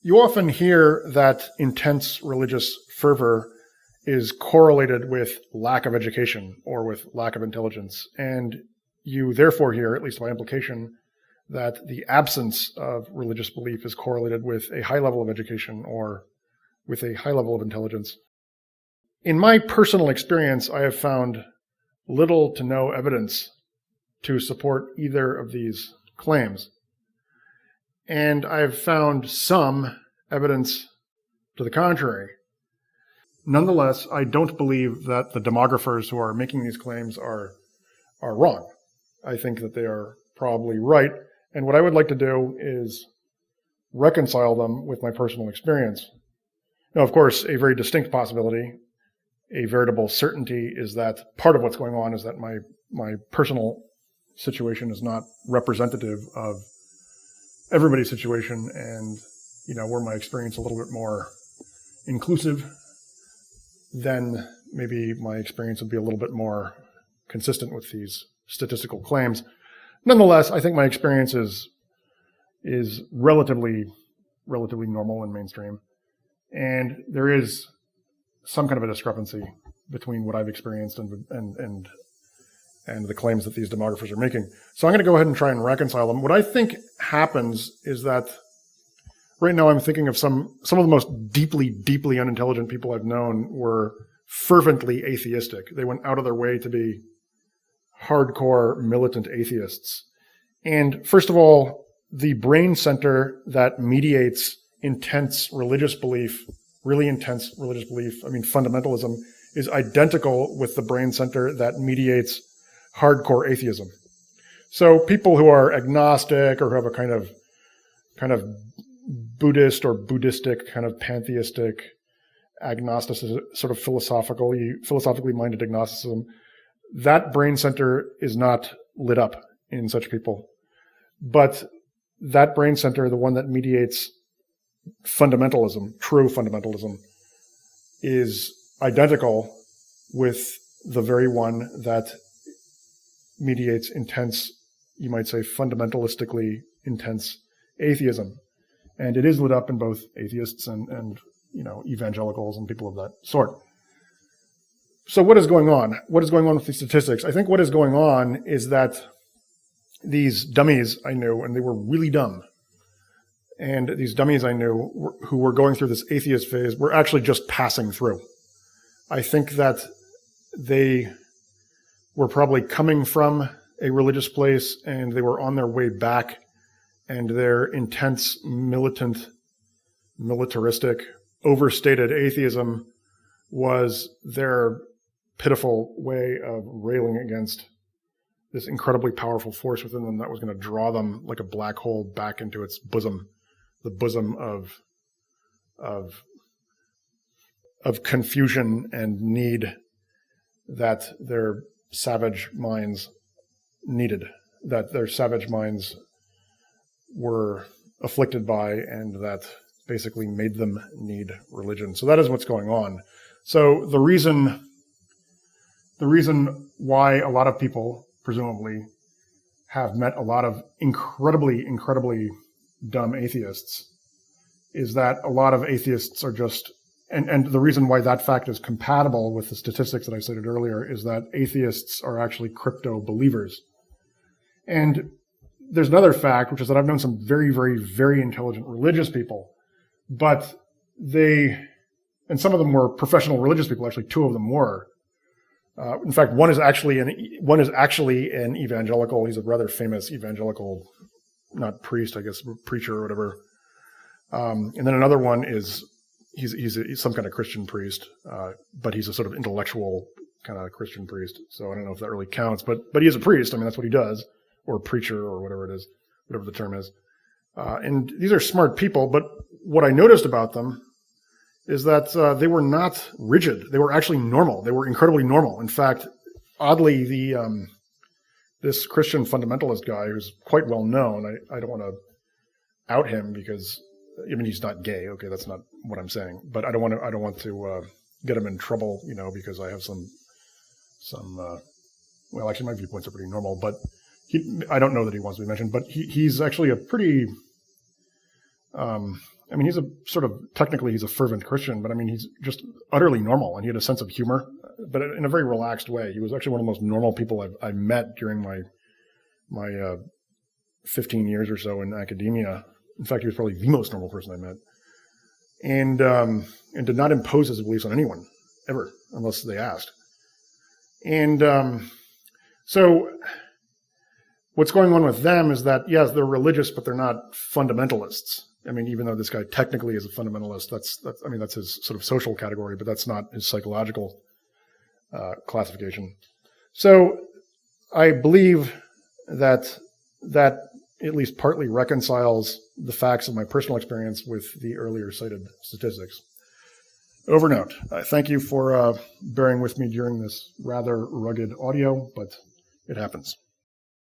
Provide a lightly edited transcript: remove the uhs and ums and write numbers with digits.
You often hear that intense religious fervor is correlated with lack of education or with lack of intelligence. And you therefore hear, at least by implication, that the absence of religious belief is correlated with a high level of education or with a high level of intelligence. In my personal experience, I have found little to no evidence to support either of these claims. And I've found some evidence to the contrary. Nonetheless, I don't believe that the demographers who are making these claims are wrong. I think that they are probably right. And what I would like to do is reconcile them with my personal experience. Now, of course, a very distinct possibility, a veritable certainty, is that part of what's going on is that my personal situation is not representative of everybody's situation, and were my experience a little bit more inclusive, then maybe my experience would be a little bit more consistent with these statistical claims. Nonetheless, I think my experience is relatively normal and mainstream, and there is some kind of a discrepancy between what I've experienced and the claims that these demographers are making. So I'm going to go ahead and try and reconcile them. What I think happens is that right now I'm thinking of some of the most deeply unintelligent people I've known were fervently atheistic. They went out of their way to be hardcore militant atheists. And first of all, the brain center that mediates intense religious belief, really intense religious belief, fundamentalism, is identical with the brain center that mediates hardcore atheism. So people who are agnostic or who have a kind of Buddhist or Buddhistic kind of pantheistic agnosticism, sort of philosophically minded agnosticism, that brain center is not lit up in such people. But that brain center, the one that mediates fundamentalism, true fundamentalism, is identical with the very one that mediates intense, you might say, fundamentalistically intense atheism. And it is lit up in both atheists and evangelicals and people of that sort. So what is going on? What is going on with these statistics? I think what is going on is that these dummies I knew, and they were really dumb, and these dummies I knew who were going through this atheist phase were actually just passing through. I think that they were probably coming from a religious place and they were on their way back, and their intense, militant, militaristic, overstated atheism was their pitiful way of railing against this incredibly powerful force within them that was going to draw them like a black hole back into its bosom, the bosom of confusion and need that their savage minds needed, that their savage minds were afflicted by, and that basically made them need religion. So that is what's going on. So the reason why a lot of people, presumably, have met a lot of incredibly dumb atheists is that a lot of atheists are just, and the reason why that fact is compatible with the statistics that I cited earlier is that atheists are actually crypto believers. And there's another fact, which is that I've known some very intelligent religious people, but and some of them were professional religious people, actually two of them were. In fact, one is actually an evangelical. He's a rather famous evangelical, not priest, I guess, preacher or whatever. And then another one is, he's some kind of Christian priest, but he's a sort of intellectual kind of Christian priest. So I don't know if that really counts, but he is a priest. That's what he does, or preacher, or whatever it is, whatever the term is. And these are smart people, but what I noticed about them is that they were not rigid. They were actually normal. They were incredibly normal. In fact, oddly, this Christian fundamentalist guy, who's quite well known, I don't want to out him because he's not gay. Okay, that's not what I'm saying. But I don't want to get him in trouble, because I have some. Well, actually, my viewpoints are pretty normal, but I don't know that he wants to be mentioned. But he's actually a pretty I mean, technically he's a fervent Christian, but I mean, he's just utterly normal, and he had a sense of humor, but in a very relaxed way. He was actually one of the most normal people I met during my 15 years or so in academia. In fact, he was probably the most normal person I met, and did not impose his beliefs on anyone ever, unless they asked. And so what's going on with them is that, yes, they're religious, but they're not fundamentalists. I mean, even though this guy technically is a fundamentalist, that's his sort of social category, but that's not his psychological classification. So I believe that at least partly reconciles the facts of my personal experience with the earlier cited statistics. Over and out. Thank you for bearing with me during this rather rugged audio, but it happens.